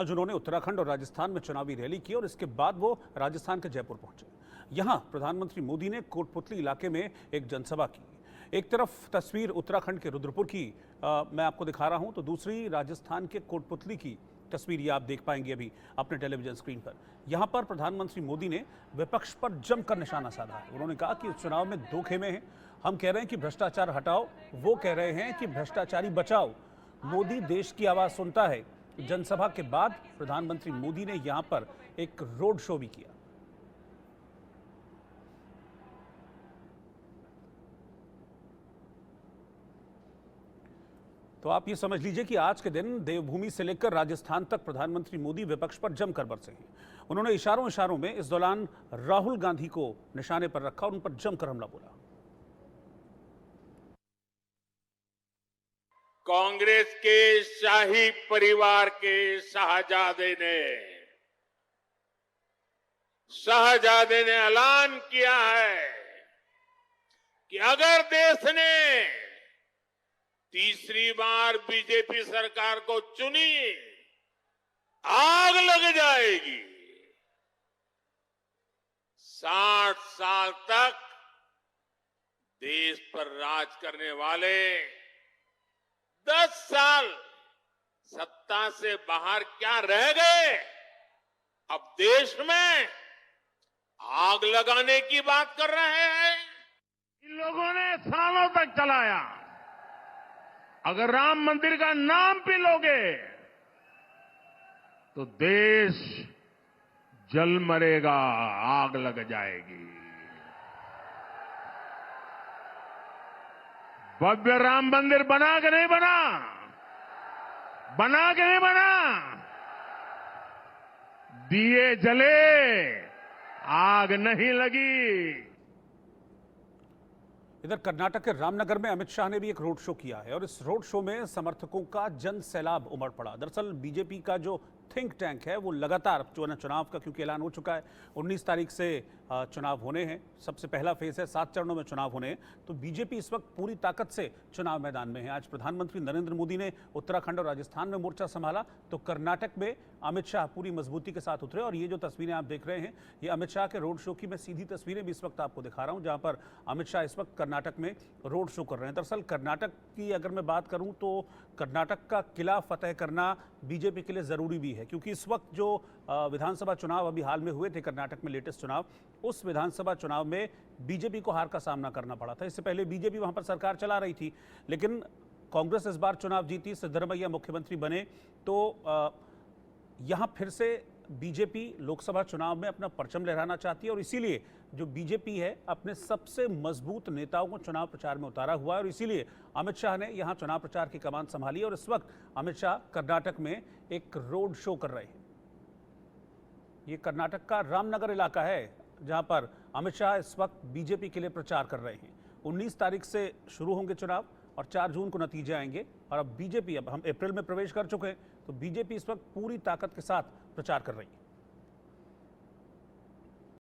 जिन्होंने उत्तराखंड और राजस्थान में चुनावी रैली की और इसके बाद वो राजस्थान के जयपुर पहुंचे। यहां प्रधानमंत्री मोदी ने कोटपुतली इलाके में एक जनसभा की। एक तरफ तस्वीर उत्तराखंड के रुद्रपुर की मैं आपको दिखा रहा हूं, तो दूसरी राजस्थान के कोटपुतली की तस्वीर ये आप देख पाएंगे अभी अपने टेलीविजन स्क्रीन पर। यहां पर प्रधानमंत्री मोदी ने विपक्ष पर जमकर निशाना साधा है। उन्होंने कहा कि इस चुनाव में दो खेमे हैं। हम कह रहे हैं कि भ्रष्टाचार हटाओ, वो कह रहे हैं कि भ्रष्टाचारी बचाओ। मोदी देश की आवाज सुनता है। जनसभा के बाद प्रधानमंत्री मोदी ने यहां पर एक रोड शो भी किया। तो आप ये समझ लीजिए कि आज के दिन देवभूमि से लेकर राजस्थान तक प्रधानमंत्री मोदी विपक्ष पर जमकर बरसे हैं। उन्होंने इशारों इशारों में इस दौरान राहुल गांधी को निशाने पर रखा और उन पर जमकर हमला बोला। कांग्रेस के शाही परिवार के शाहजादे ने ऐलान किया है कि अगर देश ने तीसरी बार बीजेपी सरकार को चुनी, आग लग जाएगी। 60 साल तक देश पर राज करने वाले 10 साल सत्ता से बाहर क्या रह गए? अब देश में आग लगाने की बात कर रहे हैं। इन लोगों ने सालों तक चलाया। अगर राम मंदिर का नाम भी लोगे तो देश जल मरेगा, आग लग जाएगी। भव्य राम मंदिर बना के नहीं बना, बना के नहीं बना, दिए जले, आग नहीं लगी। इधर कर्नाटक के रामनगर में अमित शाह ने भी एक रोड शो किया है और इस रोड शो में समर्थकों का जन सैलाब उमड़ पड़ा। दरअसल बीजेपी का जो थिंक टैंक है वो लगातार चुनाव का, क्योंकि ऐलान हो चुका है 19 तारीख से चुनाव होने हैं, सबसे पहला फेज है, 7 चरणों में चुनाव होने हैं, तो बीजेपी इस वक्त पूरी ताकत से चुनाव मैदान में है। आज प्रधानमंत्री नरेंद्र मोदी ने उत्तराखंड और राजस्थान में मोर्चा संभाला, तो कर्नाटक में अमित शाह पूरी मजबूती के साथ उतरे। और ये जो तस्वीरें आप देख रहे हैं, ये अमित शाह के रोड शो की मैं सीधी तस्वीरें भी इस वक्त आपको दिखा रहा हूं, जहां पर अमित शाह इस वक्त कर्नाटक में रोड शो कर रहे हैं। दरअसल कर्नाटक की अगर मैं बात करूं तो कर्नाटक का किला फतेह करना बीजेपी के लिए जरूरी भी है, क्योंकि इस वक्त जो विधानसभा चुनाव अभी हाल में हुए थे कर्नाटक में, लेटेस्ट चुनाव, उस विधानसभा चुनाव में बीजेपी को हार का सामना करना पड़ा था। इससे पहले बीजेपी वहां पर सरकार चला रही थी, लेकिन कांग्रेस इस बार चुनाव जीती, सिद्धरमैया मुख्यमंत्री बने, तो यहां फिर से बीजेपी लोकसभा चुनाव में अपना परचम लहराना चाहती है और इसीलिए जो बीजेपी है अपने सबसे मजबूत नेताओं को चुनाव प्रचार में उतारा हुआ है और इसीलिए अमित शाह ने यहां चुनाव प्रचार की कमान संभाली और इस वक्त अमित शाह कर्नाटक में एक रोड शो कर रहे हैं। ये कर्नाटक का रामनगर इलाका है जहां पर अमित शाह इस वक्त बीजेपी के लिए प्रचार कर रहे हैं। 19 तारीख से शुरू होंगे चुनाव और 4 जून को नतीजे आएंगे और अब बीजेपी, अब हम अप्रैल में प्रवेश कर चुके हैं, तो बीजेपी इस वक्त पूरी ताकत के साथ प्रचार कर रही है।